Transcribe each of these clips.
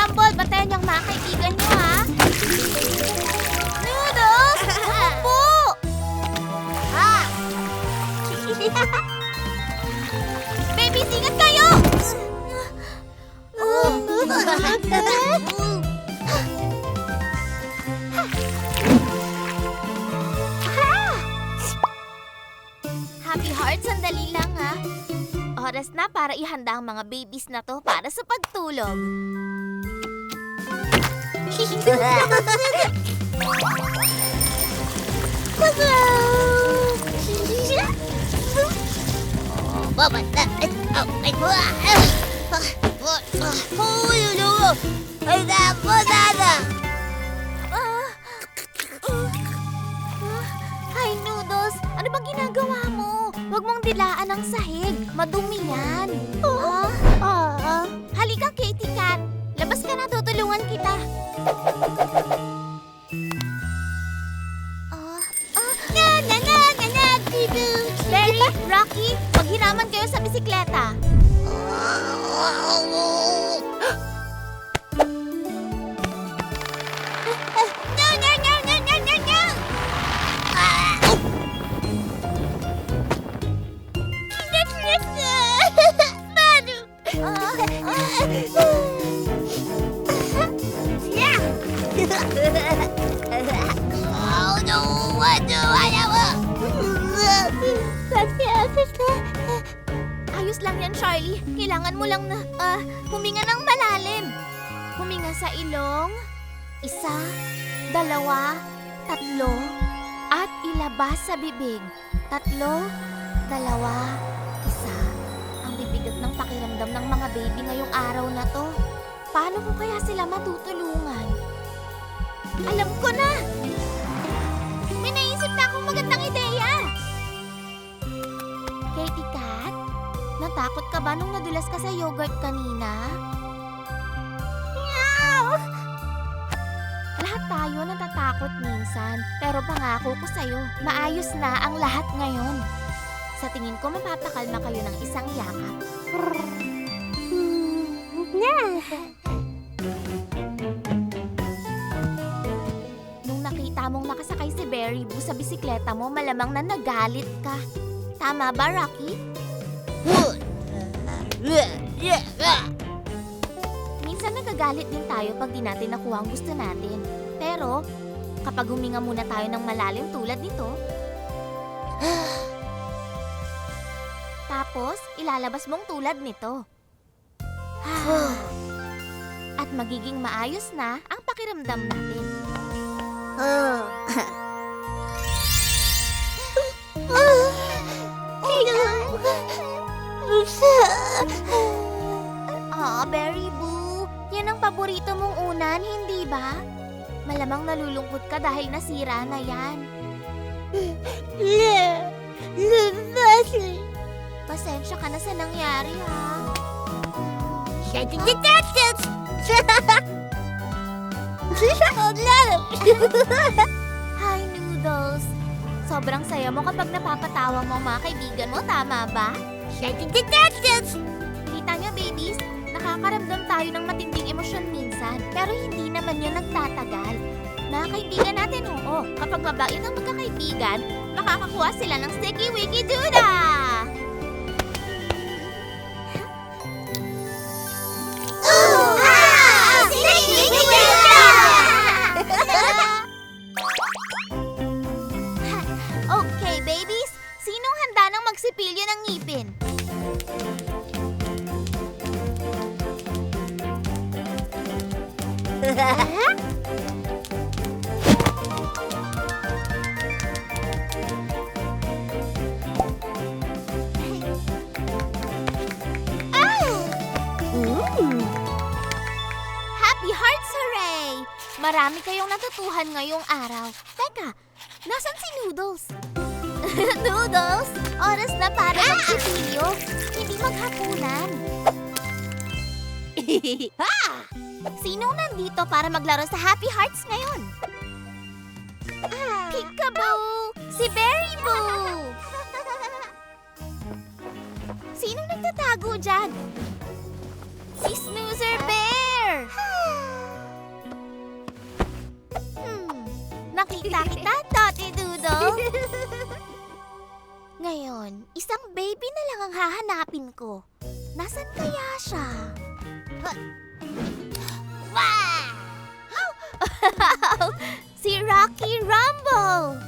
Rumble, batayan niyang mga kaibigan niyo, ha? Noodles! Umupo! Babies, ingat kayo! Happy Heart, sandali lang, ha? Oras na para ihanda ang mga babies na to para sa pagtulog. Hi, Noodles! Ano bang ginagawa mo? Huwag mong dilaan ang sahig. Madumi yan. Halika, Kitty Cat. Labas ka na, tutulungan kita. Berry, Rocky, maghiraman kayo sa bisikleta. Ayos lang yan, Charlie. Kailangan mo lang na, huminga ng malalim. Huminga sa ilong. 1, 2, 3, at ilabas sa bibig. 3, 2, 1. Ang bibigat ng pakiramdam ng mga baby ngayong araw na to. Paano ko kaya sila matutulungan? Alam ko na! May naisip na akong magandang ideya! Katie Cat, natakot ka ba nung nadulas ka sa yogurt kanina? Meow! Lahat tayo natatakot minsan, pero pangako ko sa'yo, maayos na ang lahat ngayon. Sa tingin ko, mapapakalma kayo ng isang yakap. Nung nakita mong nakasakay si Berry Boo sa bisikleta mo, malamang na nagalit ka. Tama ba, Rocky? Minsan nagagalit din tayo pag di natin nakuha ang gusto natin. Pero, kapag huminga muna tayo ng malalim tulad nito, tapos ilalabas mong tulad nito. At magiging maayos na ang pakiramdam natin. Berry Boo, yan ang paborito mong unan, hindi ba? Malamang nalulungkot ka dahil nasira na yan. Pasensya ka na sa nangyari, ha? Hi, Noodles. Sobrang saya mo kapag napapatawa mo ang mga kaibigan mo, tama ba? Kita niyo, babies, nakakaramdam tayo ng matinding emosyon minsan, pero hindi naman yun nagtatagal. Mga kaibigan natin, oo. Kapag mabait ang magkakaibigan, makakakuha sila ng Sticky Wiki Duda! Okay, babies. Sinong handa nang magsipilyo ng ngipin? Happy Hearts, hooray! Marami kayong natutuhan ngayong araw. Teka, nasan si Noodles? Noodles, oras na para magsipilyo. Hindi maghapunan. Sinong nandito para maglaro sa Happy Hearts ngayon? Peekaboo! Si Berry Boo! Sinong nagtatago dyan? Si Snoozer Bear! Nakita kita, Toti Dudong. Ngayon, isang baby na lang ang hahanapin ko. Nasaan kaya siya? Si Rocky Rumble!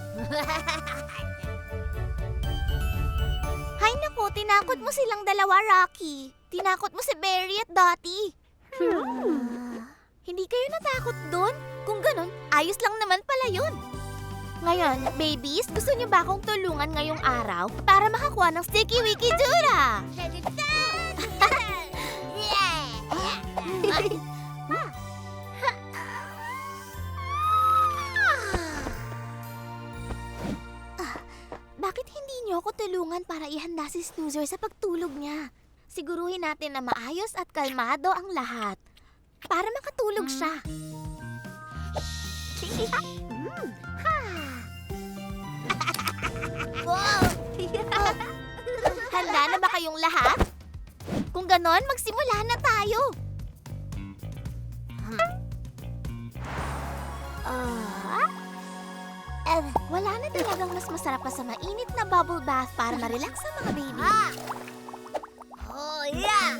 Hay naku, tinakot mo silang dalawa, Rocky. Tinakot mo si Berry at Dottie. Hindi kayo natakot doon? Kung ganun, ayos lang naman pala yun. Ngayon, babies, gusto niyo ba akong tulungan ngayong araw para makakuha ng Sticky Wiki Dura? Bakit hindi niyo ako tulungan para ihanda si Snoozer sa pagtulog niya? Siguruhin natin na maayos at kalmado ang lahat para makatulog siya. Handa na ba kayong lahat? Kung ganon, magsimula na tayo. Wala na talagang mas masarap pa sa mainit na bubble bath para ma-relax ang mga baby. Oh, yeah!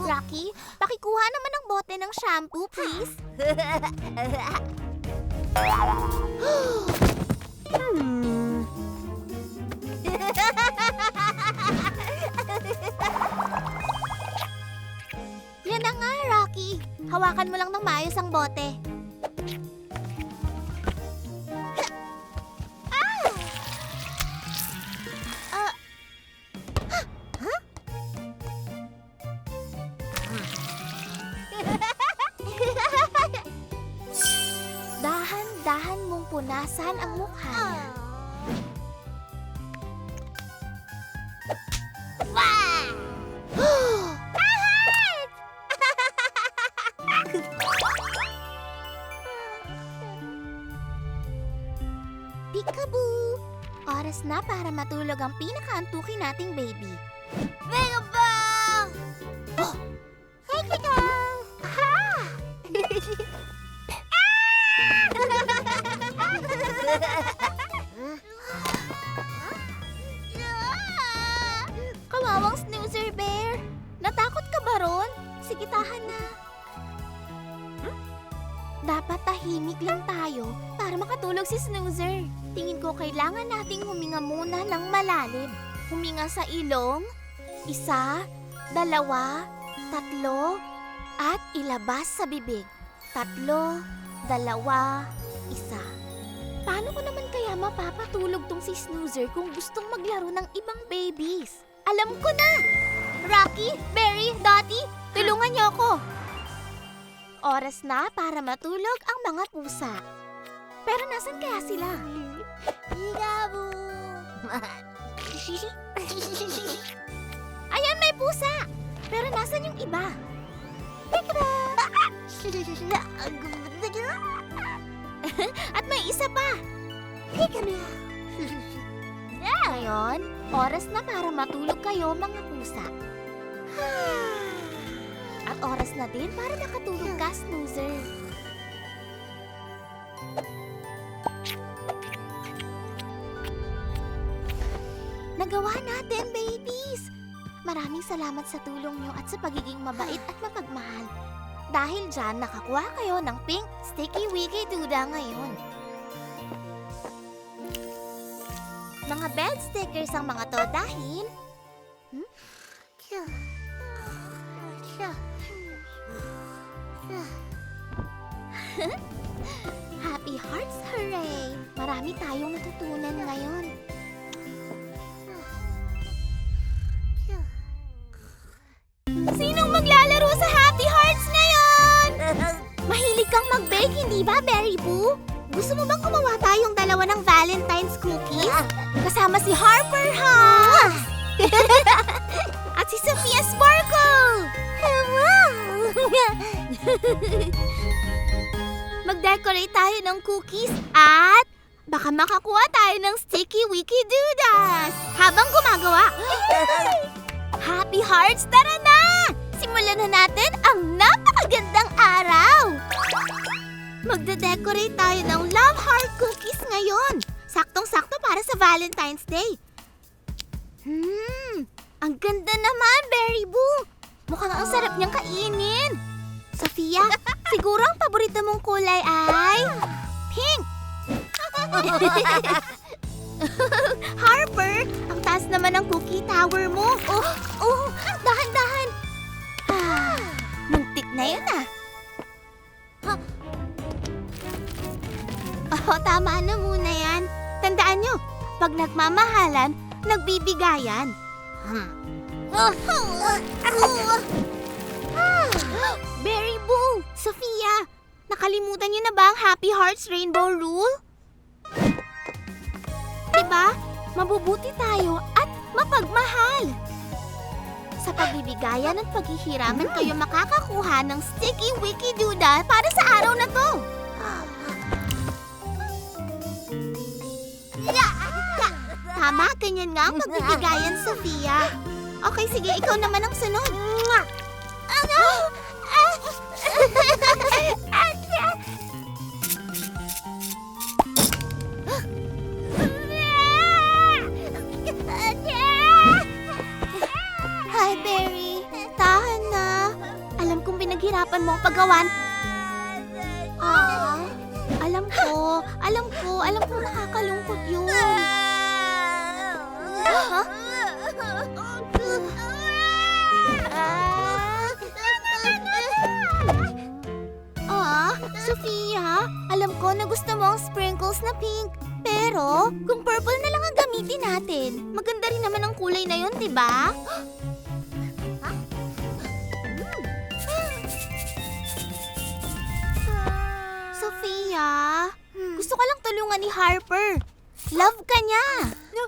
Rocky, pakikuha naman ng bote ng shampoo, please. Yan na nga, Rocky. Hawakan mo lang ng maayos ang bote. Dahan-dahan mong punasan ang mukha niya. Peekaboo! Oras na para matulog ang pinakaantukin nating baby. Peekaboo! Oh! Peekaboo! Ha! Kawawang Snoozer Bear! Natakot ka ba ron? Sige, tahan na. Dapat tahimik lang tayo para makatulog si Snoozer. Tingin ko kailangan nating huminga muna ng malalim. Huminga sa ilong, 1, 2, 3, at ilabas sa bibig. 3, 2, 1. Paano ko naman kaya mapapatulog tong si Snoozer kung gustong maglaro ng ibang babies? Alam ko na! Rocky, Berry, Dottie, tulungan niyo ako! Oras na para matulog ang mga pusa. Pero nasan kaya sila? Ayan, may pusa! Pero nasan yung iba? At may isa pa! Ngayon, oras na para matulog kayo mga pusa. At oras na din para makatulog ka, Snoozer. Nagawa natin, babies! Maraming salamat sa tulong niyo at sa pagiging mabait at mapagmahal. Dahil dyan, nakakuha kayo ng pink Sticky Wiki Duda ngayon. Mga bed stickers ang mga to dahil... Happy Hearts, hooray! Marami tayong natutunan ngayon. Sinong maglalaro sa Happy Hearts ngayon? Mahilig kang mag-bake, hindi ba, Berry Boo? Gusto mo bang gumawa tayong dalawa ng Valentine's cookies? Kasama si Harper House! At si Sophia Sparkle! Mag-decorate tayo ng cookies at baka makakuha tayo ng sticky wiki dudas habang gumagawa. Happy Hearts, tara na! Simulan na natin ang napakagandang araw! Magde-decorate tayo ng love heart cookies ngayon. Saktong-sakto para sa Valentine's Day. Ang ganda naman, Berry Boo. Mukhang ang sarap niyang kainin. Sophia, siguro ang paborito mong kulay ay pink. Harper, ang taas naman ng cookie tower mo. Dahan-dahan. Muntik na yun tama na muna yan. Tandaan nyo, pag nagmamahalan, nagbibigayan. Berry Boo! Sophia! Nakalimutan niyo na ba ang Happy Hearts Rainbow Rule? Diba? Mabubuti tayo at mapagmahal. Sa pagbibigayan at paghihiraman kayo makakakuha ng sticky wiki doodle para sa araw na to. Tama, ganyan nga ang pagbibigayan, Sophia. Okay, sige, ikaw naman ang sunod. Hi, Berry. Tahan na. Alam kong pinaghirapan mo ang paggawan. Alam ko nakakalungkot yun. Sophia, alam ko na gusto mo ang sprinkles na pink. Pero, kung purple na lang ang gamitin natin, maganda rin naman ang kulay na yun, diba? Sophia, gusto ka lang tulungan ni Harper. Love ka niya. No.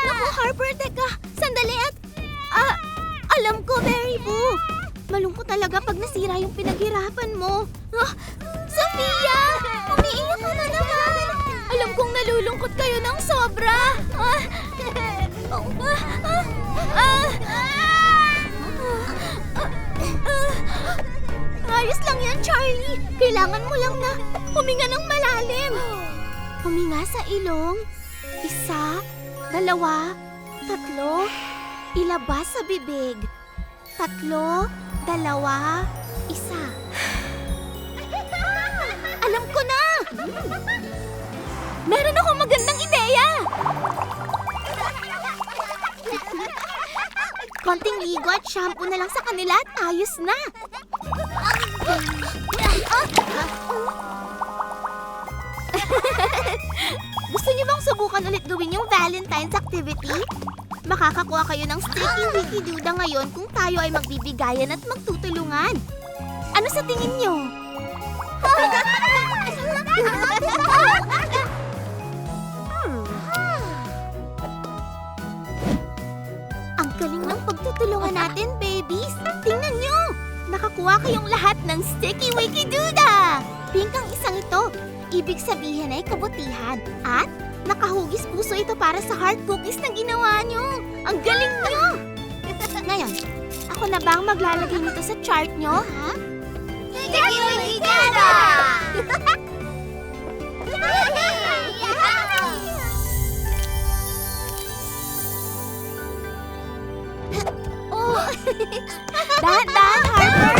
Naku, Harper, teka. Sandali at... alam ko, Berry Boo. Malungkot talaga pag nasira yung pinaghirapan mo. Sophia! Umiiyak ka na naman. Alam kong nalulungkot kayo ng sobra. Ayos lang yan, Charlie. Kailangan mo lang na huminga ng malalim. Huminga sa ilong. 1, 2, 3. Ilabas sa bibig. 3, 2, 1. Alam ko na! Meron akong magandang ideya! Konting ligo at shampoo na lang sa kanila at ayos na! Gusto niyo bang subukan ulit gawin yung Valentine's activity? Makakakuha kayo ng sticky wiki duda ngayon kung tayo ay magbibigayan at magtutulungan. Ano sa tingin niyo? Ang galing ng pagtutulungan natin, babies! Tingnan nyo! Nakakuha kayong lahat ng sticky wiki duda! Pink ang isang ito. Ibig sabihin ay kabutihan. At nakahugis puso ito para sa heart cookies na ginawa nyo. Ang galing nyo! Ngayon, ako na ba ang maglalagay nito sa chart nyo, ha? Sticky wiki duda! Dahan-dahan, Harper!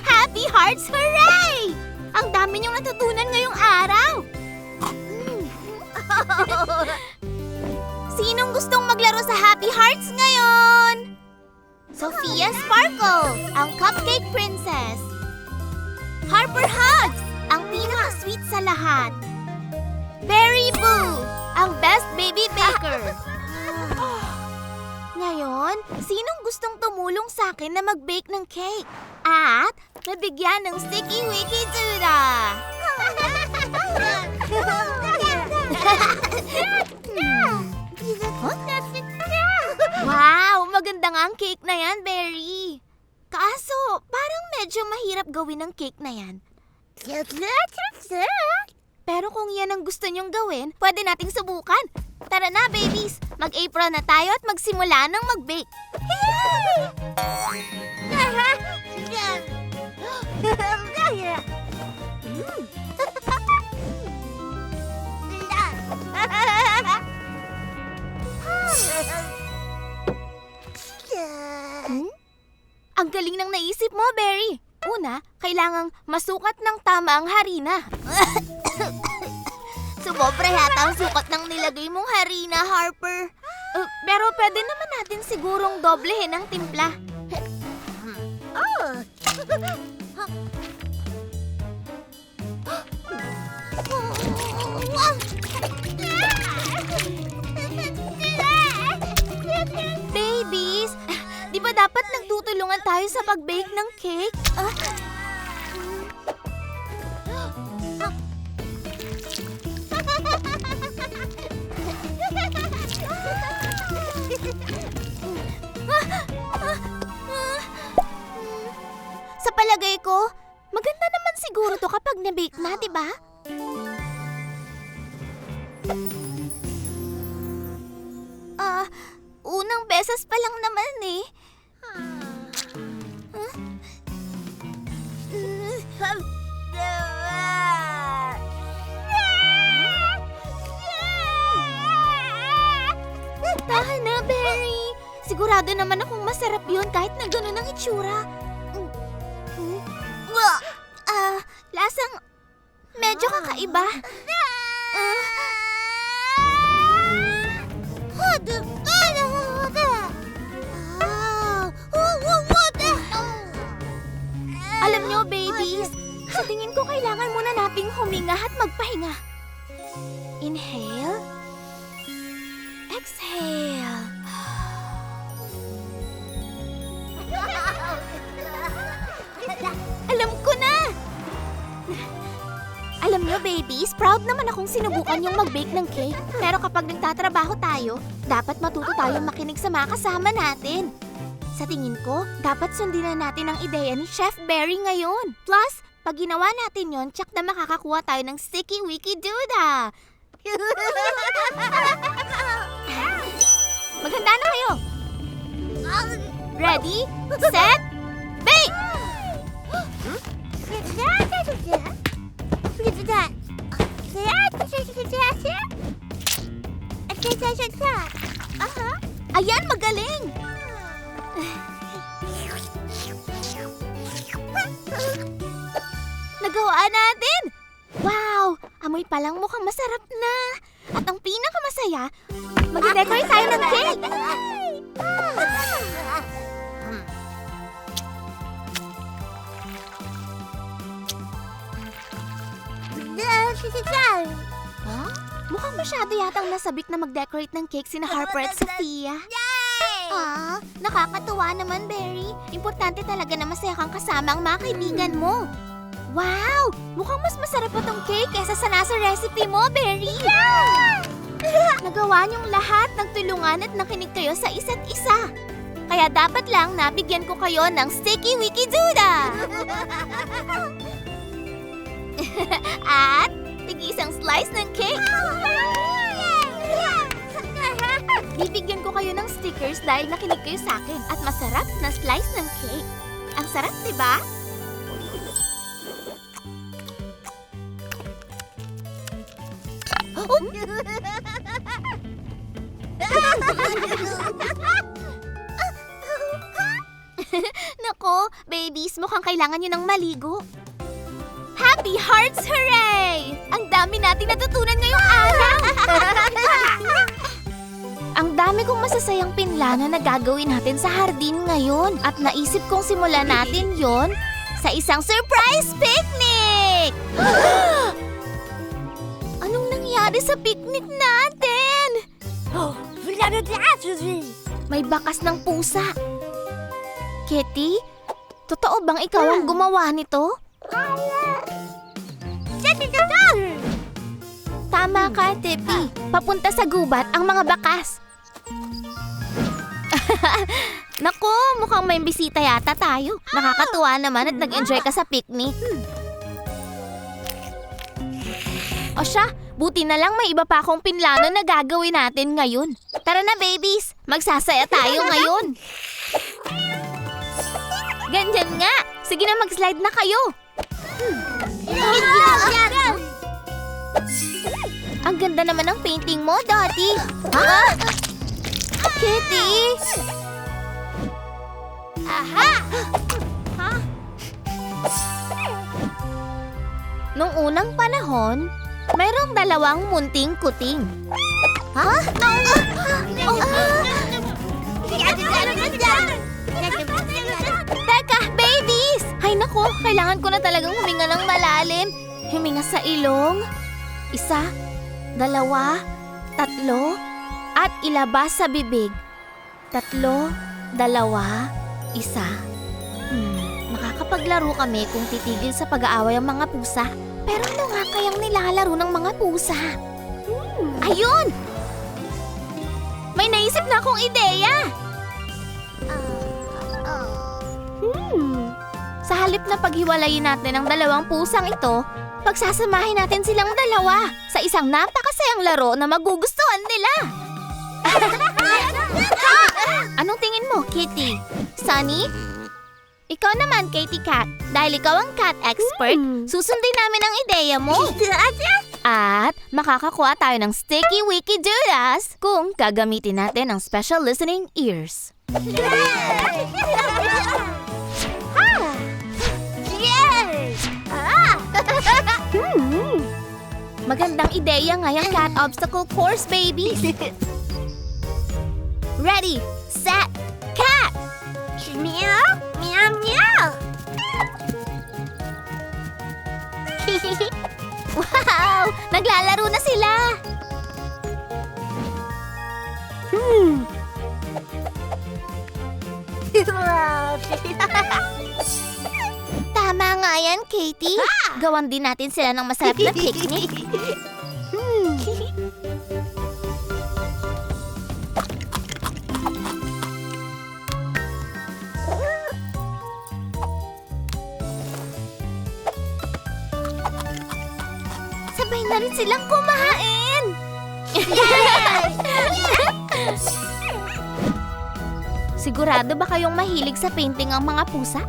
Happy Hearts! Hooray! Ang dami niyong natutunan ngayong araw! Sinong gustong maglaro sa Happy Hearts ngayon? Sophia Sparkle, ang cupcake princess. Harper Hugs, ang pinaka-sweet sa lahat. Berry Boo, ang best baby baker. Ngayon, sinong gustong tumulong sa akin na mag-bake ng cake? At nabigyan ng Sticky Wiki Duda! Wow! Maganda nga ang cake na yan, Berry. Kaso, parang medyo mahirap gawin ang cake na yan. Pero kung yan ang gusto niyong gawin, pwede nating subukan. Tara na, babies! Mag-apron na tayo at magsimula ng mag-bake. Ang galing ng naisip mo, Berry. Una, kailangang masukat ng tama ang harina. Sumobra yata ang sukat ng nilagay mong harina, Harper. Pero pwede naman natin sigurong doblehin ang timpla. Babies, di ba dapat nagtutulungan tayo sa pag-bake ng cake? Sa palagay ko, maganda naman siguro to kapag na-bake na, di ba? Unang beses pa lang naman eh. Tahan na, Berry. Sigurado naman akong masarap yun kahit na gano'n ang itsura. Lasang medyo kakaiba. Alam nyo, babies, sa tingin ko kailangan muna nating huminga at magpahinga. Inhale. Exhale. Alam ko na! Alam niyo, babies, proud naman akong sinubukan yung mag-bake ng cake. Pero kapag nagtatrabaho tayo, dapat matuto tayong makinig sa mga kasama natin. Sa tingin ko, dapat sundin na natin ang ideya ni Chef Berry ngayon. Plus, pag ginawa natin yon, tsak na makakakuha tayo ng Sticky Wiki Duda. Maghanda na kayo! Ready, set, bake! Ayan, magaling! Nagawa natin! Wow! Amoy palang mukhang masarap na! At ang pinakamasaya, mag-decorate tayo ng cake! Huh? Mukhang masyado yatang nasabik na mag-decorate ng cake sina Harper at Sophia. Nakakatuwa naman, Berry. Importante talaga na masaya kang kasama ang mga kaibigan mo. Wow! Mukhang mas masarap pa tong cake kaysa sa nasa recipe mo, Berry. Nagawa niyong lahat, nagtulungan at nakinig kayo sa isa't isa. Kaya dapat lang nabigyan ko kayo ng Sticky Wiki Duda. At tig-isang slice ng cake. Bibigyan ko kayo ng stickers dahil nakinig kayo sa akin at masarap na slice ng cake. Ang sarap, diba? Nako, babies, mukhang kailangan nyo ng maligo. Happy Hearts! Hooray! Ang dami nating natutunan ngayong araw! Ang dami kong masasayang pinlano na gagawin natin sa hardin ngayon. At naisip kong simulan natin yon sa isang surprise picnic! Anong nangyari sa picnic natin? May bakas ng pusa. Kitty, totoo bang ikaw ang gumawa nito? Tama ka, Tepi. Papunta sa gubat ang mga bakas. Naku, mukhang may bisita yata tayo. Nakakatuwa naman at nag-enjoy ka sa picnic. O siya, buti na lang may iba pa akong pinlano na gagawin natin ngayon. Tara na, babies. Magsasaya tayo ngayon. Ganyan nga. Sige na, mag-slide na kayo. Ang ganda naman ng painting mo, Dottie. Ha? Kitty! Aha! Ha? Nung unang panahon, mayroong dalawang munting kuting. Ha? Teka, babies! Ay naku, kailangan ko na talagang huminga ng malalim. Huminga sa ilong. 1, 2, 3, at ilabas sa bibig. 3, 2, 1. Makakapaglaro kami kung titigil sa pag-aaway ang mga pusa. Pero ano nga kayang nilalaro ng mga pusa? Ayun! May naisip na akong ideya! Sa halip na paghiwalayin natin ang dalawang pusang ito, pagsasamahin natin silang dalawa sa isang napakasayang laro na magugustuhan nila. Anong tingin mo, Kitty? Sunny? Ikaw naman, Katie Cat. Dahil ikaw ang cat expert, susundin namin ang ideya mo. At makakakuha tayo ng Sticky Wicky Dudas kung gagamitin natin ang special listening ears. Magandang ideya nga yung cat obstacle course, baby. Ready, set, cat! Meow, meow, meow! Wow! Naglalaro na sila! Tama nga yan, Katie. Gawan din natin sila ng masarap na picnic. Sabay na rin silang kumain! Sigurado ba kayong mahilig sa painting ang mga pusa?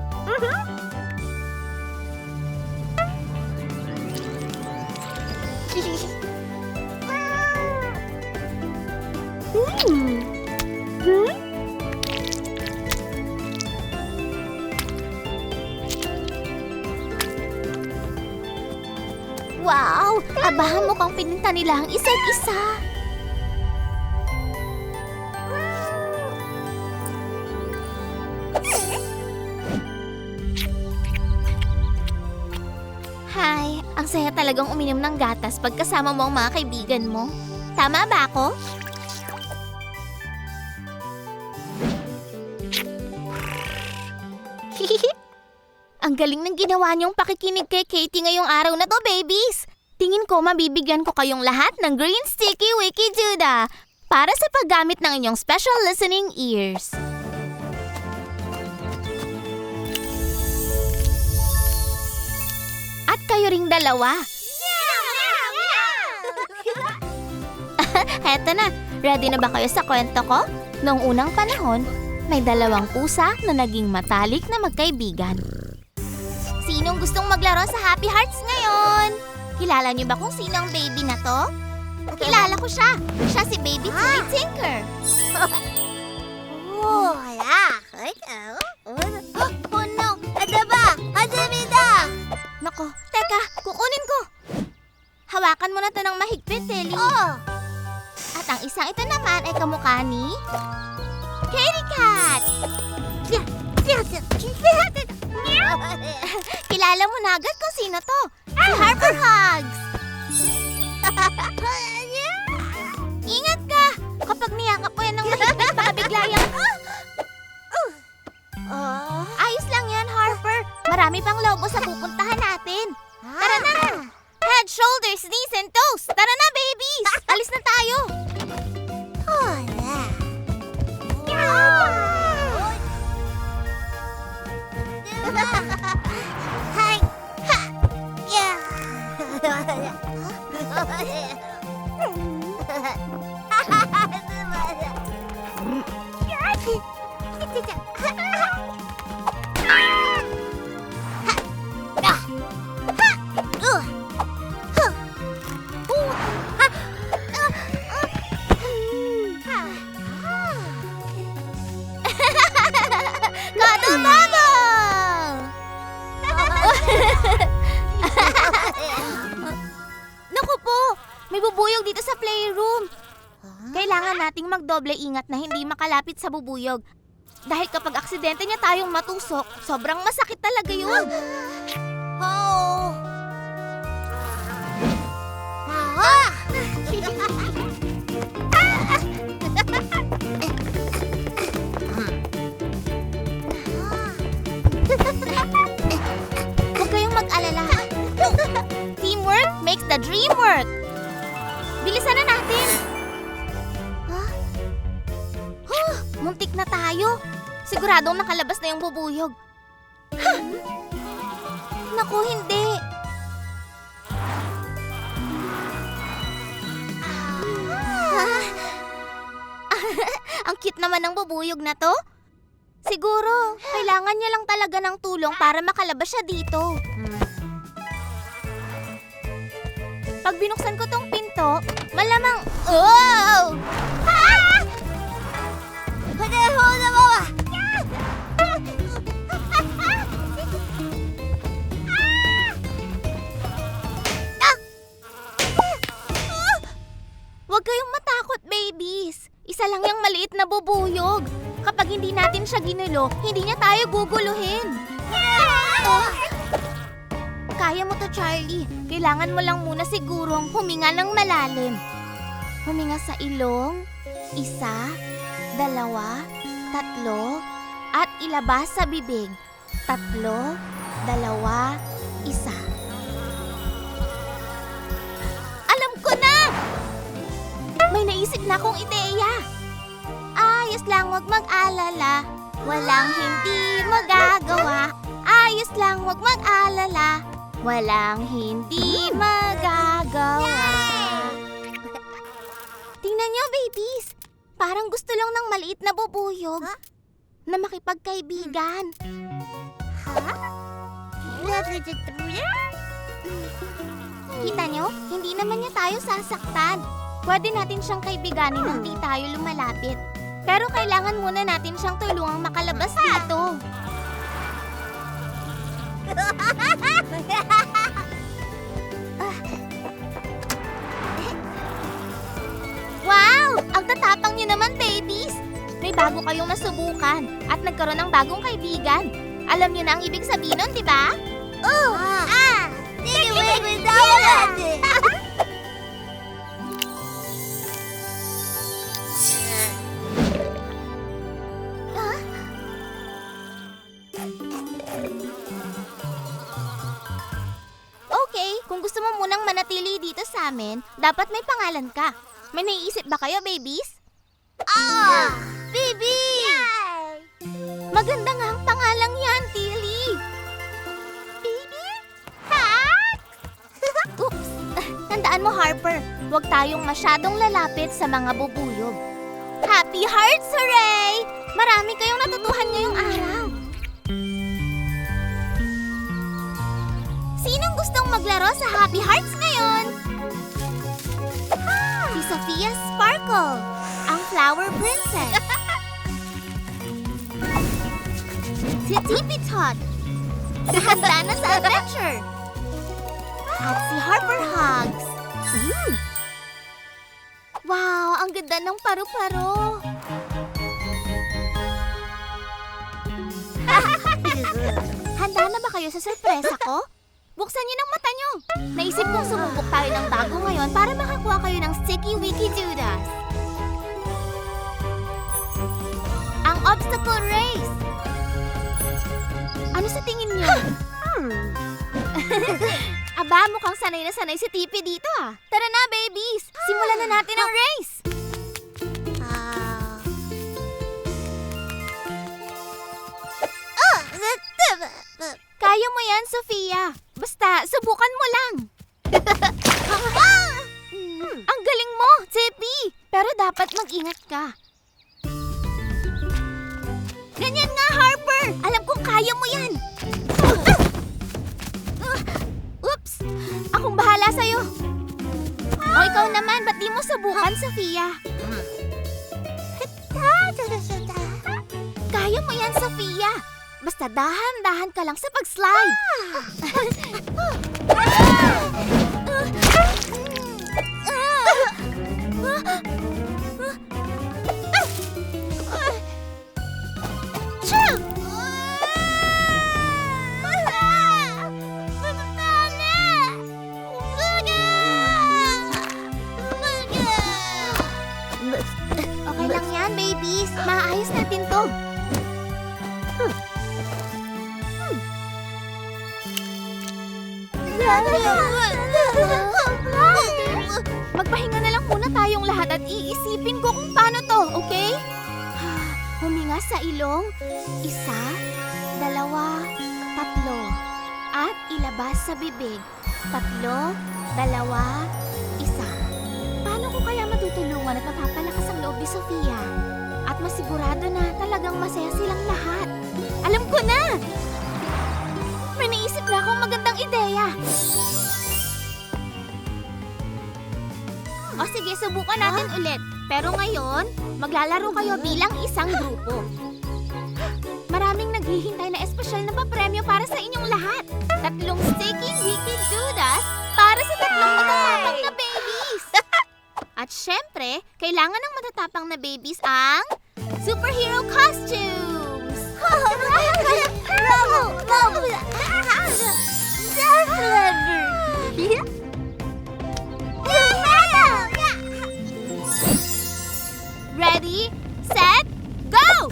Wow! Abahan mo kang pininta nila ang isa't isa. Hi! Ang saya talagang uminom ng gatas pagkasama mo ang mga kaibigan mo. Tama ba ako? Ang galing ng ginawa niyong pakikinig kay Katie ngayong araw na to, babies! Tingin ko mabibigyan ko kayong lahat ng Green Sticky Wicky Duda para sa paggamit ng inyong special listening ears. At kayo ring dalawa. Heto na, ready na ba kayo sa kwento ko? Noong unang panahon, may dalawang pusa na naging matalik na magkaibigan. Sinong gustong maglaro sa Happy Hearts ngayon? Kilala niyo ba kung sino ang baby na to? Kilala ko siya. Siya si Baby Toy Tinker. Oh no! Ada ba? Adamida! Nako, teka, kukunin ko. Hawakan mo na to ng mahigpit, Ellie. At ang isang ito naman ay kamukha ni Kitty Cat. Kilala mo na agad kung sino to. Si Harper Hugs. Ingat ka! Kapag niyakap mo yan ng mahigpit, baka bigla yung Marami pang lobo sa pupuntahan natin. Tara na! Head, shoulders, knees, and toes! Tara na, babies! Alis na tayo! Hi! Ha! Kado-babo! Naku po, may bubuyog dito sa playroom. Kailangan nating magdoble ingat na hindi makalapit sa bubuyog. Dahil kapag aksidente niya tayong matusok, sobrang masakit talaga yun. Oh. Huwag kayong mag-alala. Teamwork makes the dream work. Bilisan na natin. Muntik na tayo. Siguradong nakalabas na yung bubuyog. Naku, hindi. Ang cute naman ng bubuyog na to. Siguro, kailangan niya lang talaga ng tulong para makalabas siya dito. Pag binuksan ko tong pinto, malamang... Oh! Ah! Padeho na mama! Huwag kayong matakot, babies. Isa lang yung maliit na bubuyog. Kapag hindi natin siya ginulo, hindi niya tayo guguluhin. Kaya mo to, Charlie. Kailangan mo lang muna sigurong huminga ng malalim. Huminga sa ilong, 1, 2, 3, at ilabas sa bibig. 3, 2, 1. Alam ko na! May naisip na akong ideya. Ayos lang, huwag mag-alala. Walang hindi magagawa. Ayos lang, huwag mag-alala. Walang hindi magagawa. Tingnan niyo, babies. Parang gusto lang ng maliit na bubuyog na makipagkaibigan. Kita niyo? Hindi naman niya tayo sasaktan. Pwede natin siyang kaibiganin nang di tayo lumalapit. Pero kailangan muna natin siyang tulungang makalabas dito. Wow! Ang tatapang niyo naman, babies! May bago kayong nasubukan at nagkaroon ng bagong kaibigan. Alam niyo na ang ibig sabihin nun, di ba? Okay, kung gusto mo munang manatili dito sa amin, dapat may pangalan ka. May naiisip ba kayo, babies? Bibi! Maganda nga ang pangalang yan, Tilly. Baby? Oops! Tandaan mo, Harper, huwag tayong masyadong lalapit sa mga bubuyog. Happy Hearts, hooray! Marami kayong natutuhan ngayong araw. Sinong gustong maglaro sa Happy Hearts ngayon? Si Sophia Sparkle, ang Flower Princess. Si Tippy Tot, handa na sa adventure. At si Harper Hugs. Wow, ang ganda ng paru-paro. Handa na ba kayo sa sorpresa ko? Buksan niyo ng mata niyo. Naisip kong sumubok tayo ng bago ngayon para makakuha kayo ng Sticky Wiki Doodles. Ang obstacle race. Ano sa tingin niyo? sanay na sanay si Tipi dito ah. Tara na, babies! Simulan na natin ang race! Kaya mo yan, Sofia. Basta, subukan mo lang. Ang galing mo, Tipi! Pero dapat mag-ingat ka. Ganyan nga, Harper! Alam kong kaya mo yan! Oops! Akong bahala sa'yo. O ikaw naman, ba't di mo subukan, Sofia? Kaya mo yan, Sofia. Basta dahan-dahan ka lang sa pag-slide. Okay lang yan, babies. Maayos natin to. Magpahinga na lang muna tayong lahat at iisipin ko kung paano to, okay? Huminga sa ilong. 1, 2, 3. At ilabas sa bibig. 3, 2, 1. Paano ko kaya matutulungan at mapapalakas ang loob ni Sofia? At masigurado na talagang masaya silang lahat. Alam ko na! May naisip na akong magandang ideya. O sige, subukan natin ulit. Pero ngayon, maglalaro kayo bilang isang grupo. Maraming naghihintay na espesyal na papremyo para sa inyong lahat. 3 sticky Wiki Dudas para sa 3 matatapang na babies. At syempre, kailangan ng matatapang na babies ang superhero costumes. Ready, set, go!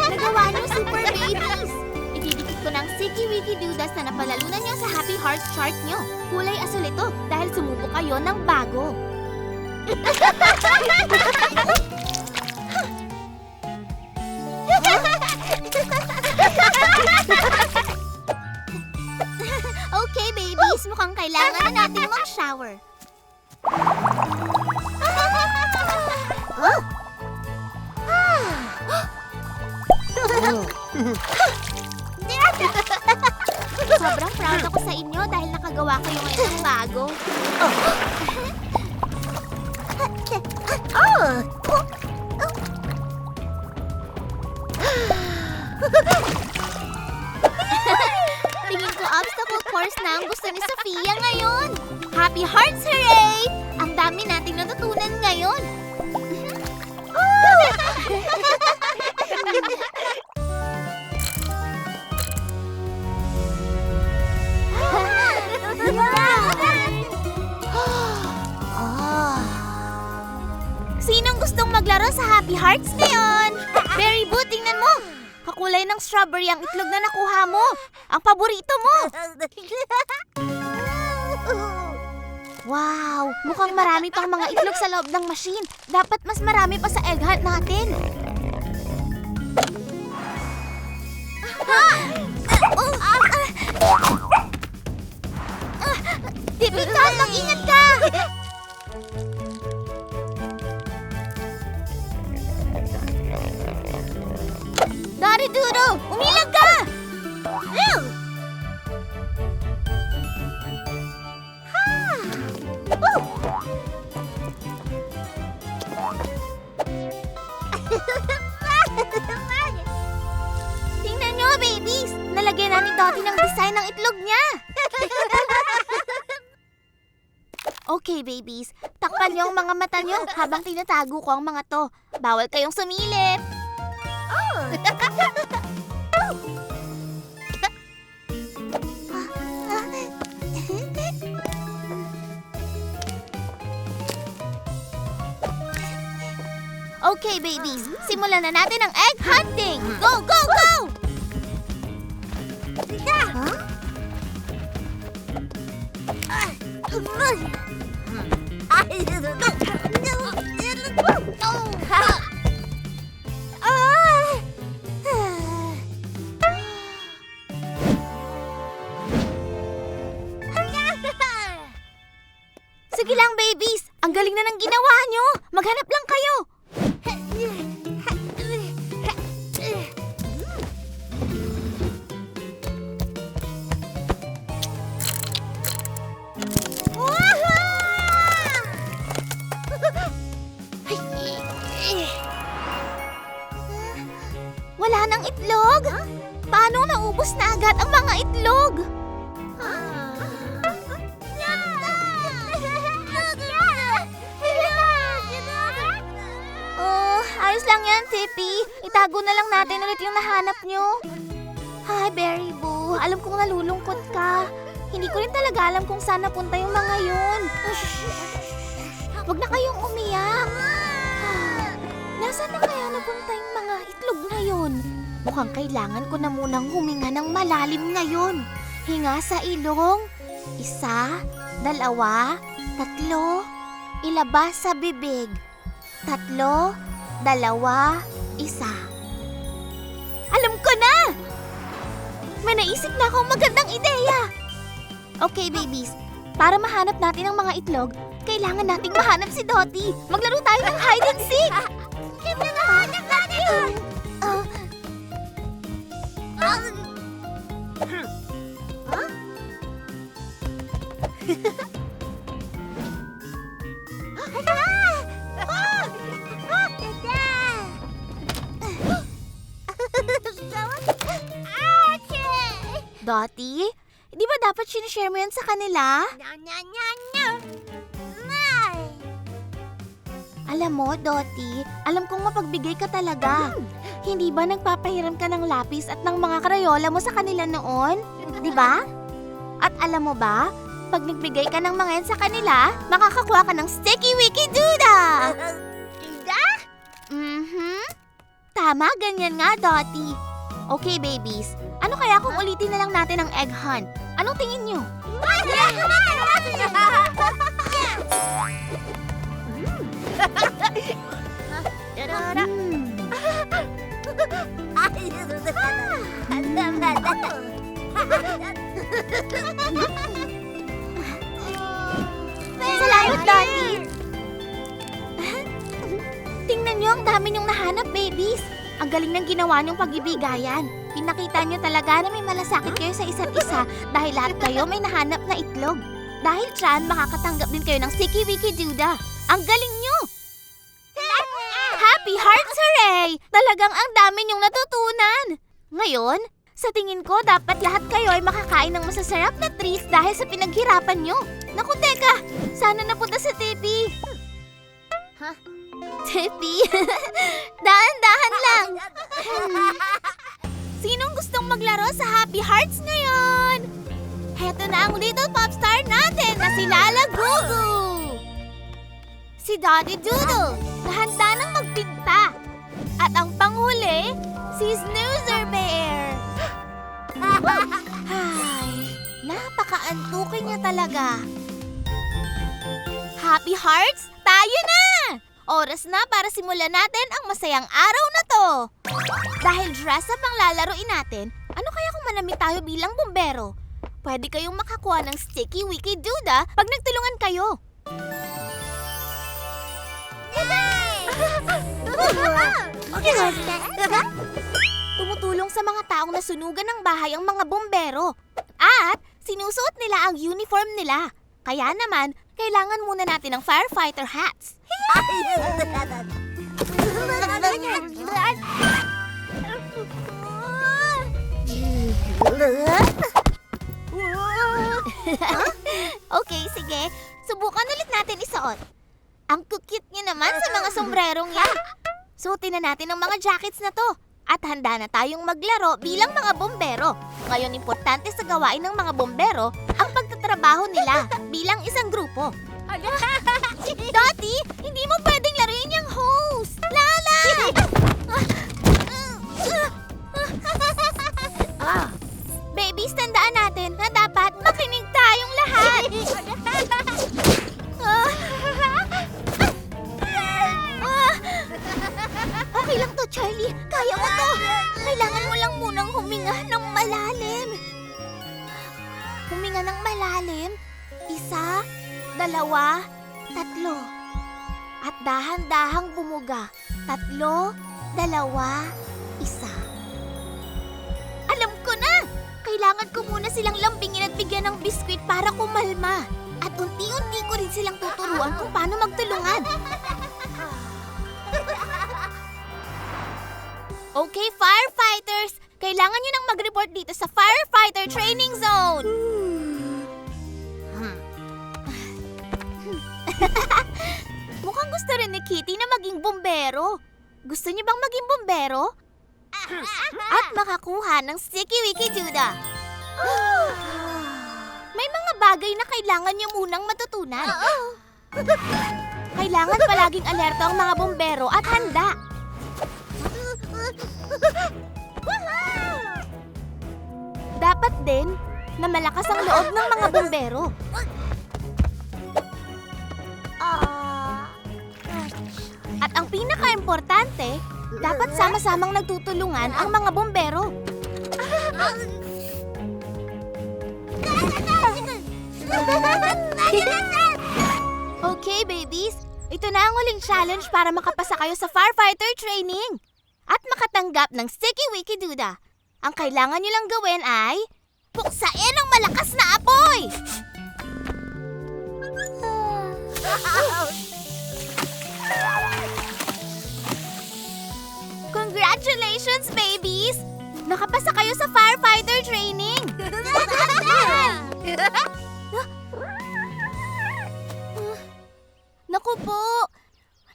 Nagawa niyo, super babies! Ididikit ko ng Sticky Wiki Dudas na napalalunan niyo sa Happy Hearts chart niyo. Kulay asul ito dahil sumubok kayo ng bago. Okay, babies. Mukhang kailangan na natin mag-shower. Sobrang proud ako sa inyo dahil nakagawa kayo ngayon ng bago. Tingin ko obstacle course na ang gusto ni Sofia ngayon. Happy Hearts, hooray! Ang dami nating natutunan ngayon. Sinong gustong maglaro sa Happy Hearts ngayon? Berry Boo, tingnan mo! Kakulay ng strawberry ang itlog na nakuha mo. Ang paborito mo. Wow! Mukhang marami pang mga itlog sa loob ng machine. Dapat mas marami pa sa egg hunt natin. Tipika, mag-ingat ka! Dari Doodle, umilag ka! Dottie ng design ng itlog niya. Okay, babies. Takpan niyo ang mga mata niyo habang tinatago ko ang mga to. Bawal kayong sumilip. Okay, babies. Simulan na natin ang egg hunting. Go, go, go! Sige lang, babies. Ang galing na ng ginawa nyo. Maghanap lang kayo. Wala nang itlog? Paano naubos na agad ang mga itlog? Ayos lang yan, Tippy. Itago na lang natin ulit yung nahanap nyo. Hi, Berry Boo. Alam kong nalulungkot ka. Hindi ko rin talaga alam kung saan napunta yung mga yun. Huwag na kayong umiyak. Nasaan na kaya napunta yung mga itlog na yun? Mukhang kailangan ko na munang huminga ng malalim ngayon. Hinga sa ilong. 1, 2, 3. Ilabas sa bibig. 3, 2, 1. Alam ko na! May naisip na akong magandang ideya. Okay, babies. Para mahanap natin ang mga itlog, kailangan nating mahanap si Dottie. Maglaro tayo ng hide and seek. Hanap natin yun! Dottie, di ba dapat sinishare mo yan sa kanila? Alam mo, Dottie, alam kong mapagbigay ka talaga. Hindi ba nagpapahiram ka ng lapis at ng mga krayola mo sa kanila noon? Di ba? At alam mo ba, pag nagbigay ka ng mga yan sa kanila, makakakuha ka ng Sticky Wicky Duda! Tama, ganyan nga, Dottie. Okay, babies. Ano kaya kung ulitin na lang natin ang egg hunt? Anong tingin nyo? Salamat, Dottie. Tingnan nyo, ang dami nyong nahanap, babies. Ang galing ng ginawa nyong pag-ibigayan. Pinakita nyo talaga na may malasakit kayo sa isa't isa dahil lahat kayo may nahanap na itlog. Dahil dyan, makakatanggap din kayo ng Sticky Wicky Duda. Ang galing nyo! Happy Hearts Hooray! Talagang ang dami nyong natutunan. Ngayon, sa tingin ko, dapat lahat kayo ay makakain ng masasarap na treats dahil sa pinaghirapan nyo. Naku, teka! Sana napunta sa Tippy. Tippy? Dahan-dahan lang. Sinong gustong maglaro sa Happy Hearts ngayon? Heto na ang little popstar natin na si Lala Gugu. Si Dottie Doodle, handa nang magpinta. At ang panghuli, si Snoozer Bear. Ay, napaka-antukin niya talaga. Happy Hearts, tayo na! Oras na para simulan natin ang masayang araw na to. Dahil dress up ang lalaroin natin, ano kaya kung manamit tayo bilang bumbero? Pwede kayong makakuha ng Sticky Wicky Duda pag nagtulungan kayo. Tumutulong sa mga taong nasunugan ng bahay ang mga bumbero. At sinusuot nila ang uniform nila. Kaya naman, kailangan muna natin ng firefighter hats. Okay, sige. Subukan ulit natin isuot. Ang cute niyo naman sa mga sombrerong yan. Suotin na natin ang mga jackets na to. At handa na tayong maglaro bilang mga bombero. Ngayon, importante sa gawain ng mga bombero ang pagtatrabaho nila bilang isang grupo. Dottie, hindi mo pwedeng laruin yung hose! Lala! Babies, tandaan natin na dapat makinig tayong lahat. Okay lang to, Charlie. Kaya mo to. Kailangan mo lang munang huminga ng malalim. Huminga ng malalim. 1, 2, 3. At dahan-dahang bumuga. 3, 2, 1. Alam ko na! Kailangan ko muna silang lambingin at bigyan ng biskwit para kumalma. At unti-unti ko rin silang tuturuan kung paano magtulungan. Okay, firefighters! Kailangan nyo nang mag-report dito sa Firefighter Training Zone! Mukhang gusto rin ni Kitty na maging bombero. Gusto niyo bang maging bombero? At makakuha ng Sticky Wicky Duda. May mga bagay na kailangan niyo munang matutunan. Kailangan palaging alerto ang mga bombero at handa. Dapat din na malakas ang loob ng mga bombero. At ang pinaka-importante, dapat sama-samang nagtutulungan ang mga bombero. Okay, babies. Ito na ang huling challenge para makapasa kayo sa firefighter training at makatanggap ng Sticky Wicky Duda. Ang kailangan nyo lang gawin ay puksain ang malakas na apoy! Congratulations, babies! Nakapasa kayo sa firefighter training! Naku po!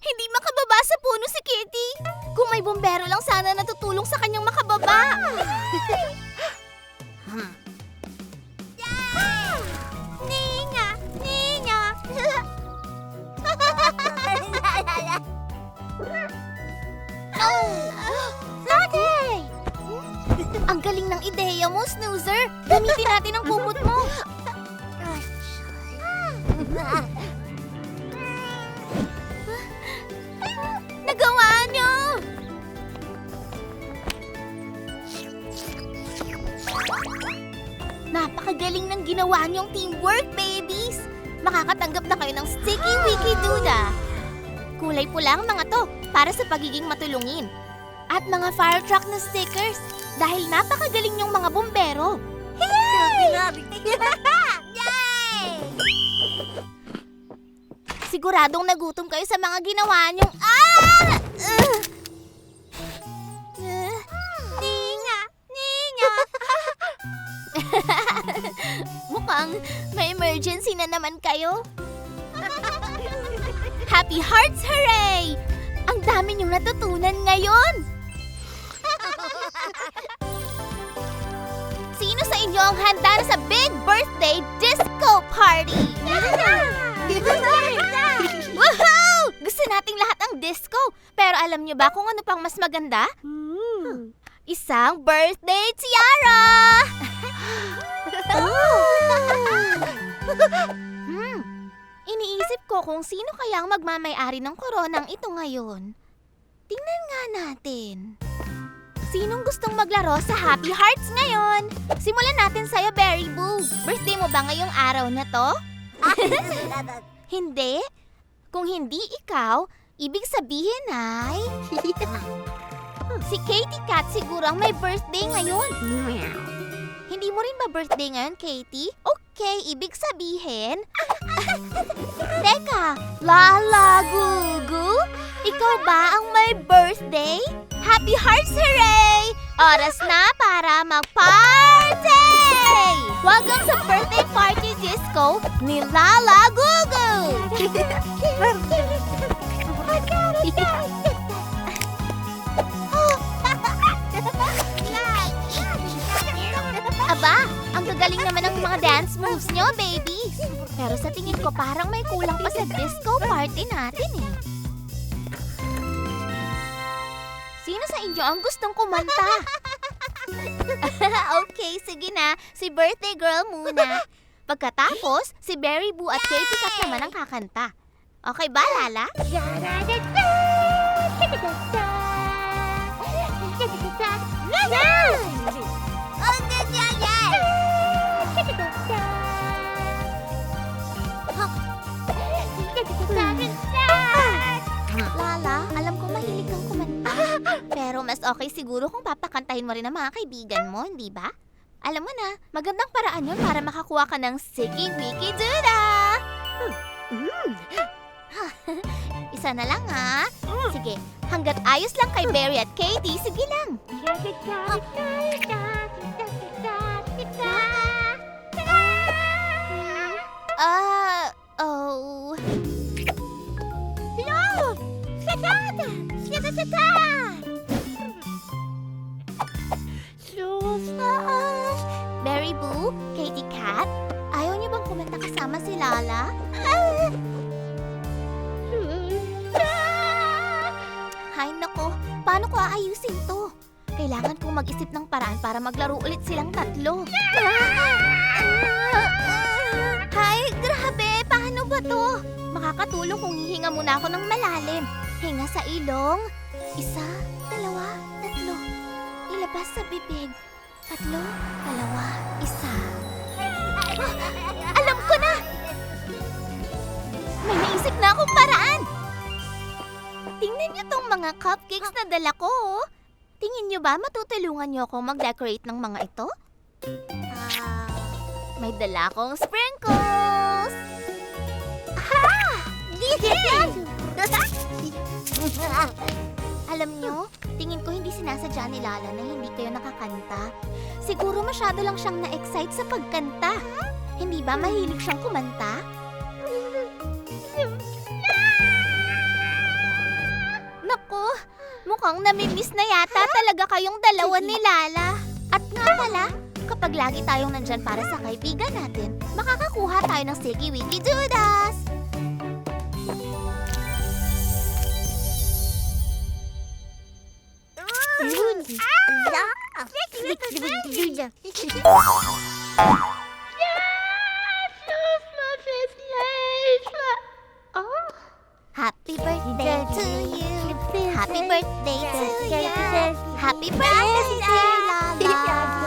Hindi makababa sa puno si Kitty! Kung may bombero lang sana natutulong sa kanyang makababa! Ninga! Ninga! Ate! Ang galing ng ideya mo, Snoozer! Gamitin natin ang kumot mo! Nagawa niyo! Napakagaling ng ginawa niyong teamwork, babies! Makakatanggap na kayo ng Sticky Wicky Duda. Kulay pula ang mga to para sa pagiging matulungin. At mga fire truck na stickers dahil napakagaling yung mga bombero. Yay! Yay! Siguradong nagutom kayo sa mga ginawa niyong... Ninga! Ninga! Mukhang may emergency na naman kayo. Happy Hearts Hooray! Ang dami niyong natutunan ngayon! Sino sa inyo ang handa na sa Big Birthday Disco Party? Woohoo! Gusto nating lahat ang disco. Pero alam niyo ba kung ano pang mas maganda? Isang birthday tiara! Iniisip ko kung sino kaya ang magmamay-ari ng koronang ito ngayon. Tingnan nga natin. Sinong gustong maglaro sa Happy Hearts ngayon? Simulan natin sa'yo, Berry Boo. Birthday mo ba ngayong araw na to? Hindi? Kung hindi ikaw, ibig sabihin ay... si Katie Cat siguro ang may birthday ngayon. Hindi mo rin ba birthday ngayon, Katie? Okay, ibig sabihin... Teka, Lala Gugu? Ikaw ba ang may birthday? Happy Hearts Hooray! Oras na para mag-party! birthday! Welcome sa birthday party disco ni Lala Gugu! Aba, ang gagaling naman ng mga dance moves nyo, babies. Pero sa tingin ko parang may kulang pa sa disco party natin eh. Sino sa inyo ang gustong kumanta? Okay, sige na. Si birthday girl muna. Pagkatapos, si Berry Boo at Katie Kat naman ang kakanta. Okay ba, Lala? Lala, alam ko mahilig kang kumanta. Pero mas okay siguro kung papakantahin mo rin ang mga kaibigan mo, hindi ba? Alam mo na, magandang paraan yun para makakuha ka ng Siki Wiki Duda! Isa na lang ha. Sige, hanggat ayos lang kay Berry at Katie, sige lang. Oh... Berry Boo, Katie Kat, ayaw niyo bang kumanta kasama si Lala? Hay nako, paano ko aayusin to? Kailangan kong mag-isip ng paraan para maglaro ulit silang tatlo. Hay, grabe! Paano ba to? Makakatulong kung hihinga muna ako ng malalim. Hinga sa ilong. 1, 2, 3. Ilabas sa bibig. 3, 2, 1. Alam ko na! May naisip na akong paraan! Tingnan niyo tong mga cupcakes na dala ko. Oh. Tingin niyo ba matutulungan niyo akong mag-decorate ng mga ito? May dala akong sprinkles! Alam nyo, tingin ko hindi sinasadya ni Lala na hindi kayo nakakanta. Siguro masyado lang siyang na-excite sa pagkanta. Hindi ba mahilig siyang kumanta? Naku, mukhang namimiss na yata talaga kayong dalawa ni Lala. At nga pala, kapag lagi tayong nandyan para sa kaibigan natin, makakakuha tayo ng Siki Wiki Dudas! Happy birthday to you. Happy birthday to you. Happy birthday, Lala. Happy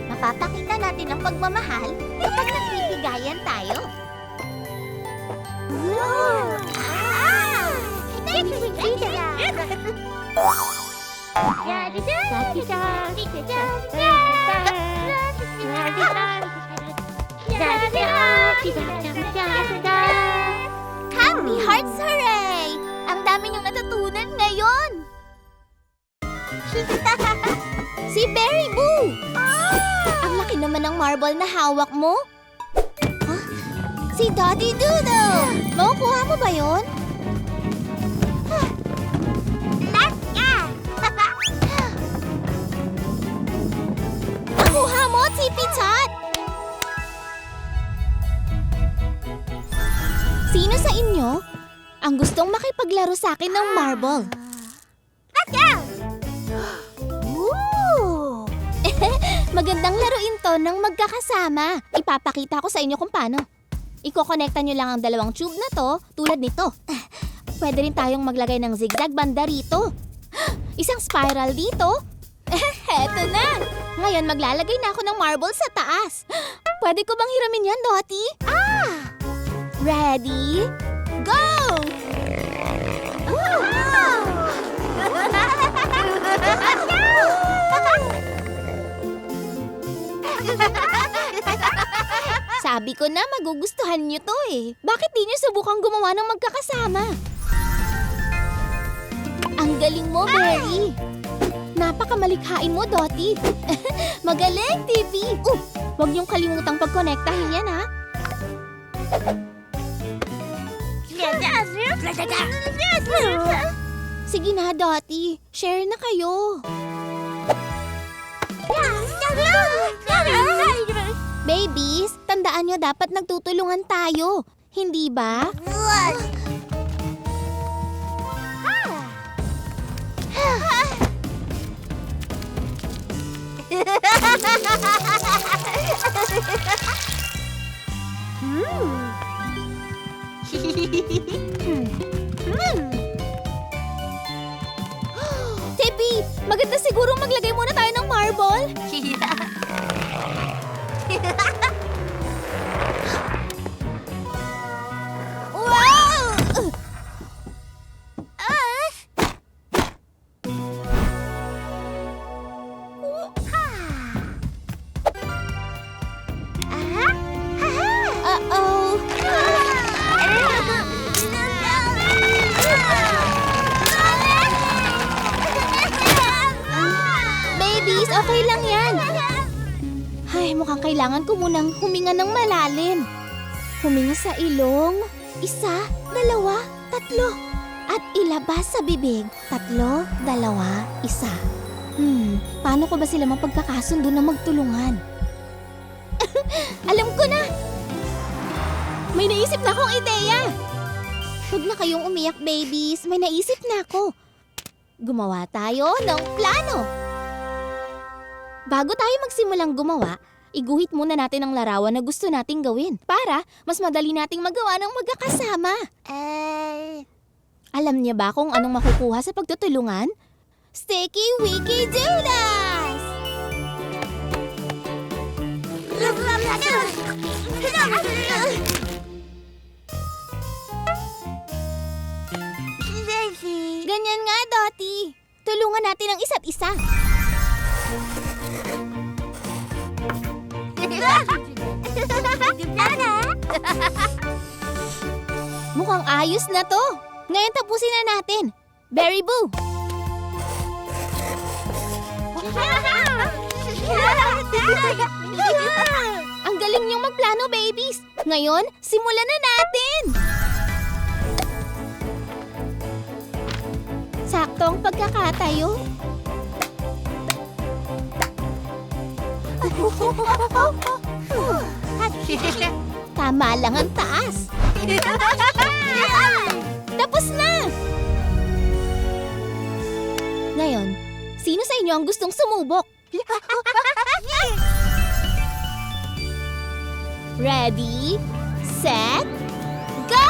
Mapapakita natin ang pagmamahal kapag nagbibigayan tayo. Happy Hearts Hooray! Ang dami niyong natutunan ngayon! Si Berry Boo! Ang laki naman ng marble na hawak mo. Huh? Si Daddy Doodle! Makukuha mo ba yun? Nakuha mo, Tippy Tot! Sino sa inyo ang gustong makipaglaro sa akin ng marble? Let's go! Ooh! Magandang laruin to ng magkakasama. Ipapakita ko sa inyo kung paano. Iko-connecta nyo lang ang dalawang tube na to tulad nito. Pwede rin tayong maglagay ng zigzag banda rito. Isang spiral dito. Heto na! Ngayon maglalagay na ako ng marble sa taas. Pwede ko bang hiramin yan, Dottie? Ready? Go! Wow! Sabi ko na magugustuhan niyo to eh. Bakit di niyo subukang gumawa ng magkakasama? Ang galing mo, Berry. Napakamalikhain mo, Dottie. Magaling, TV. Huwag niyong kalimutang pagkonektahin yan, ha? Sige na, Dottie. Share na kayo. Babies, tandaan niyo dapat nagtutulungan tayo. Hindi ba? Tepi, maganda siguro maglagay muna tayo ng marble. Wow! Uh-oh. Babies, okay lang yan. Ay, mukhang kailangan ko munang huminga ng malalim. Huminga sa ilong. 1, 2, 3. At ilabas sa bibig. 3, 2, 1. Paano ko ba sila mapagkakasundo na magtulungan? Alam ko na! May naisip na akong ideya! Huwag na kayong umiyak, babies. May naisip na ako. Gumawa tayo ng plano. Bago tayo magsimulang gumawa, iguhit muna natin ang larawan na gusto nating gawin para mas madali nating magawa ng magkakasama. Alam niya ba kung anong makukuha sa pagtutulungan? Sticky Wiki Doodles! Ganyan nga, Dottie. Tulungan natin ang isa't isa. Mukhang ayos na to. Ngayon tapusin na natin. Berry Boo! Ang galing niyong magplano, babies. Ngayon, simulan na natin. Sakto ang pagkakatayo. Tama lang ang taas. Tapos na! Ngayon, sino sa inyo ang gustong sumubok? Ready, set, go!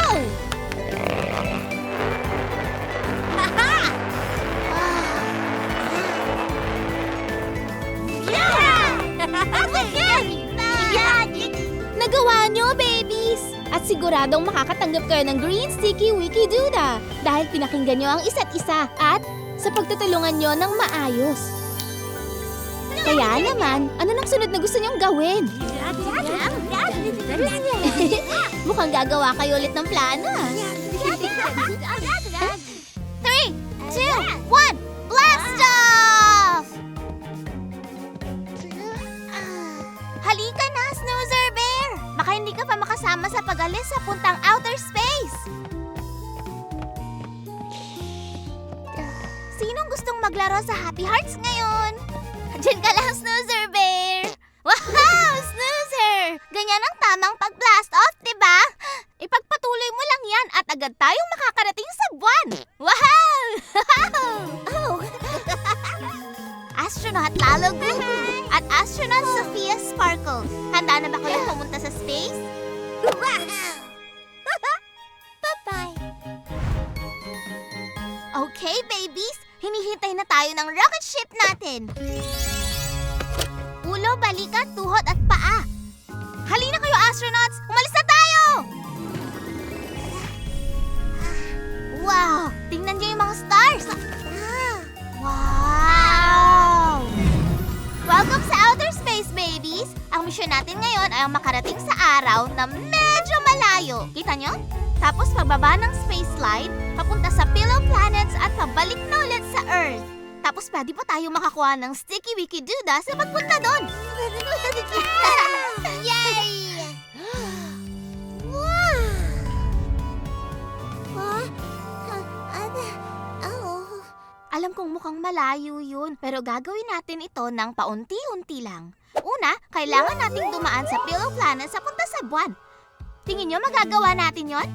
Nagawa nyo, babies! At siguradong makakatanggap kayo ng Green Sticky Wiki Duda dahil pinakinggan nyo ang isa't isa at sa pagtutulungan nyo ng maayos. Kaya naman, ano nang sunod na gusto nyong gawin? Mukhang gagawa kayo ulit ng plano, ah. 3, 2, 1, blast off! Halika na, Snoozer Bear! Baka hindi ka pa makasama sa pag-alis sa puntang outer space. Sinong gustong maglaro sa Happy Hearts ngayon? Diyan ka lang, Snoozer Bear! Wow, Snoozer! Ganyan ang tamang pag-blast off, diba? Ipagpatuloy mo lang yan at agad tayong makakarating sa buwan! Wow! Oh. Astronaut Lalo Gugu at Astronaut Sophia Sparkle. Handa na ba kayong pumunta sa space? Bye-bye! Okay, babies! Hinihintay na tayo ng rocket ship natin. Ulo, balikat, tuhod at paa. Halina kayo, astronauts! Umalis na tayo! Wow! Tingnan niyo yung mga stars! Wow! Welcome sa outer space, babies! Ang misyon natin natin ngayon ay ang makarating sa araw na medyo malayo. Kita nyo? Tapos pagbaba ng space slide, papunta sa Pillow Planets at pabalik na ulit sa Earth. Tapos pwede pa tayo makakuha ng Sticky Wiki Duda sa pagpunta doon. Yay! Alam kong mukhang malayo yun, pero gagawin natin ito ng paunti-unti lang. Una, kailangan nating dumaan sa Pillow Planet sa punta sa buwan. Tingin nyo magagawa natin yon?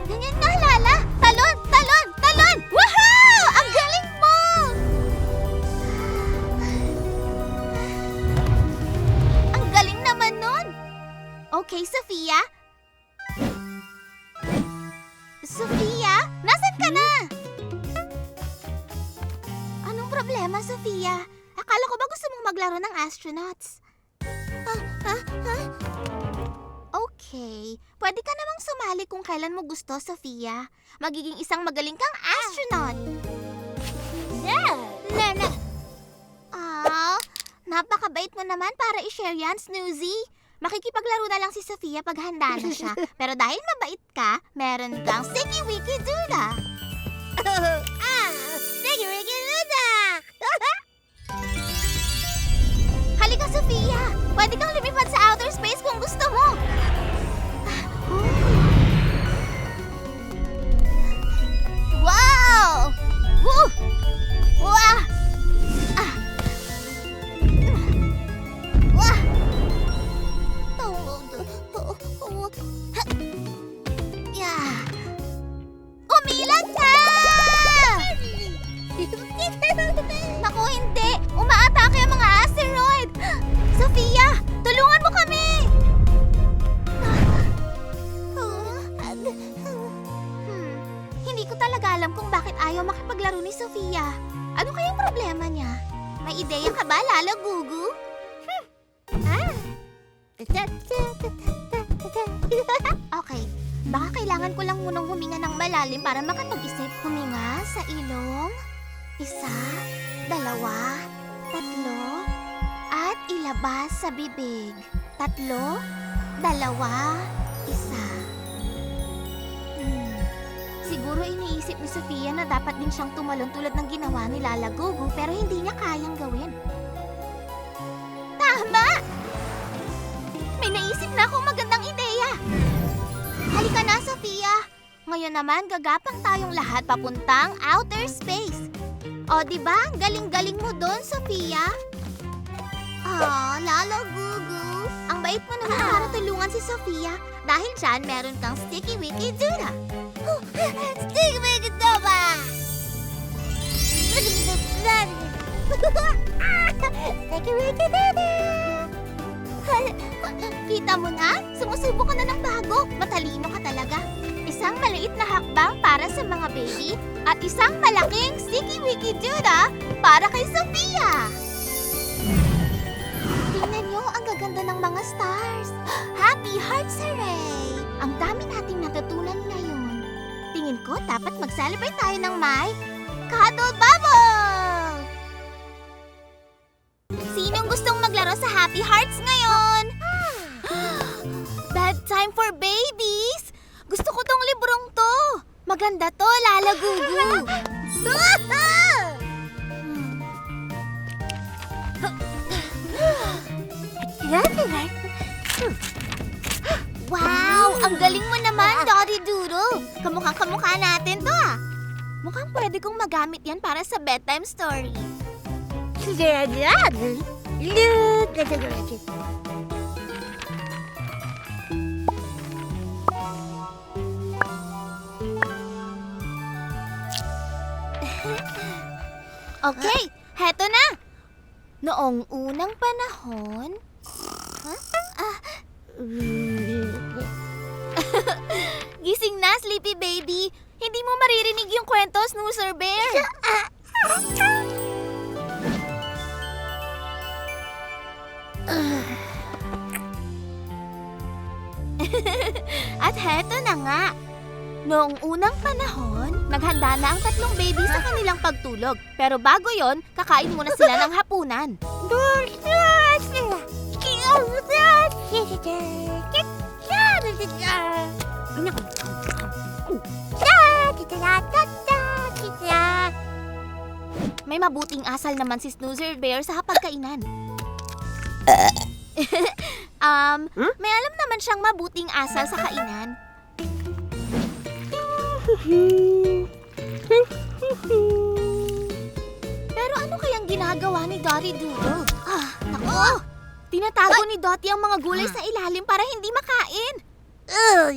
Ganyan nga, Lala! Talon! Talon! Talon! Woohoo! Ang galing mo! Ang galing naman nun! Okay, Sofia? Sofia? Nasaan ka na? Anong problema, Sofia? Akala ko ba gusto mong maglaro ng astronauts? Okay. Pwede ka namang sumali kung kailan mo gusto, Sofia. Magiging isang magaling kang astronaut. Nana! Napakabait mo naman para i-share yan, Snoozy. Makikipaglaro na lang si Sofia pag handa na siya. Pero dahil mabait ka, meron kang Sticky Wiki Duda. Sticky Wiki Duda! Halika, Sofia! Pwede kang lumipad sa outer space kung gusto mo. Wow! Woo! Wah! Wah! Yeah! Umilag ka! Naku, hindi! Umaatake ang mga asteroid! Sofia! Tulungan mo kami! Hindi ko talaga alam kung bakit ayaw makipaglaro ni Sofia. Ano kayang problema niya? May ideya ka ba, Lala Gugu? Okay, baka kailangan ko lang munang huminga ng malalim para makapag-isip. Huminga sa ilong, 1, 2, 3, at ilabas sa bibig. 3, 2, 1. Siguro iniisip ni Sofia na dapat din siyang tumalon tulad ng ginawa ni Lala Gugu pero hindi niya kayang gawin. Tama! May naisip na akong magandang ideya. Halika na, Sofia. Ngayon naman gagapang tayong lahat papuntang outer space. O, diba? Galing-galing mo doon, Sofia. Lala Gugu. Ang bait mo naman para tulungan si Sofia. Dahil dyan, meron kang Sticky Wiki Duda. Sticky Wiki Duda! Sticky Wiki Duda! Kita mo na? Sumusubo ka na ng bago. Matalino ka talaga. Isang maliit na hakbang para sa mga baby at isang malaking Sticky Wiki Duda para kay Sofia. Tingnan niyo, ang gaganda ng mga stars. Happy Hearts Hooray! Ang dami nating natutunan ngayon. Tingin ko, dapat mag-celebrate tayo ng may Cuddle Bubble! Sinong gustong maglaro sa Happy Hearts ngayon? Bedtime for babies! Gusto ko tong librong to. Maganda to, Lala Gugu. Wow! Ang galing mo naman, Dottie Doodle. Kamukhang-kamukha natin to, ah. Mukhang pwede kong magamit yan para sa bedtime story. Okay, heto na. Noong unang panahon... Gising na, Sleepy Baby. Hindi mo maririnig yung kwento, Snoozer Bear. At heto na nga. Noong unang panahon, naghanda na ang tatlong baby sa kanilang pagtulog. Pero bago yon, kakain muna sila ng hapunan. May mabuting asal naman si Snoozer Bear sa hapagkainan. May alam naman siyang mabuting asal sa kainan. Pero ano kayang ginagawa ni Dottie Doodle? Naku! Tinatago ni Dottie ang mga gulay sa ilalim para hindi makain.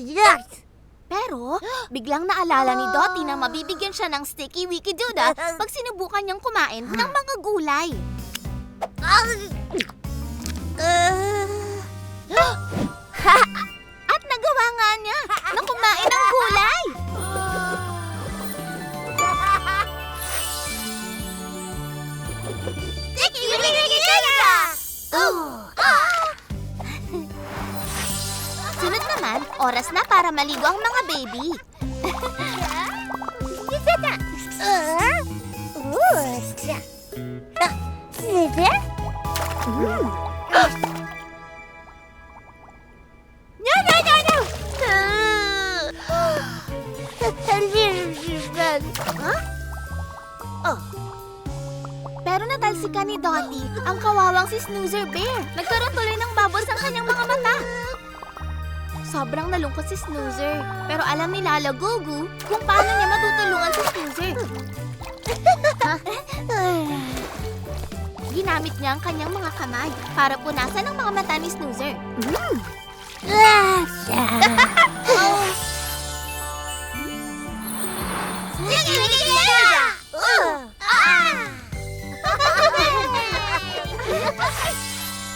Yes! Pero, biglang naalala ni Dottie na mabibigyan siya ng sticky wiki doodle pag sinubukan niyang kumain ng mga gulay. At nagawa nga niya na kumain ng gulay. Sticky wiki doodle! Sunod naman, oras na para maligo ang mga baby. Pero natalsikan ni Dottie ang kawawang si Snoozer Bear. Nagkaroon tuloy ng bubbles ang kanyang mga mata. Sobrang nalungkot si Snoozer. Pero alam ni Lala Gugu kung paano niya matutulungan si Snoozer. Ginamit niya ang kanyang mga kamay para punasan ang mga mata ni Snoozer.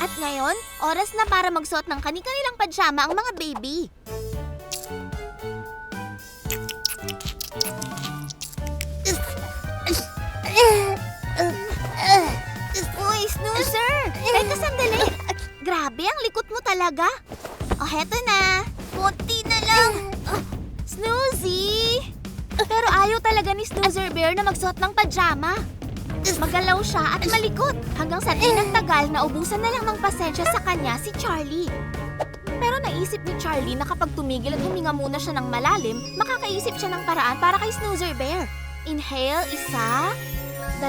At ngayon, oras na para magsuot ng kani-kanilang pajama ang mga baby. Uy, Snoozer! Teka sandali! Grabe, ang likot mo talaga. O, heto na. Kunti na lang. Snoozy! Pero ayaw talaga ni Snoozer Bear na magsuot ng pajama. Magalaw siya at malikot hanggang sa di nagtagal na ubusan na lang ng pasensya sa kanya si Charlie. Pero naisip ni Charlie na kapag tumigil at huminga muna siya ng malalim, makakaisip siya ng paraan para kay Snoozer Bear. Inhale, 1, 2, 3.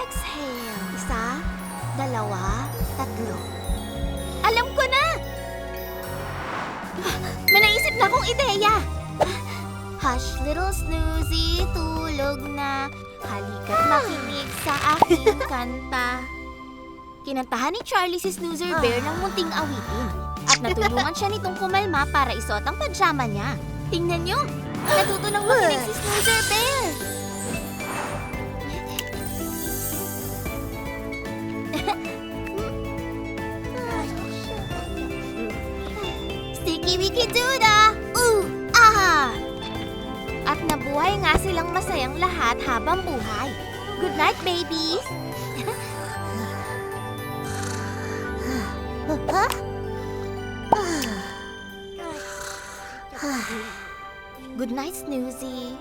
Exhale, 1, 2, 3. Alam ko na! May naisip na akong ideya! Hush, little Snoozy, tulog na. Halika't makinig sa aking kanta. Kinantahan ni Charlie si Snoozer Bear ng munting awitin. At natulungan siya nitong kumalma para isuot ang pajama niya. Tingnan niyo! Natuto ng makinig si Snoozer Bear! Sticky wiki doodle! At nabuhay nga silang masayang lahat habang buhay. Good night, babies! Good night, Snoozy.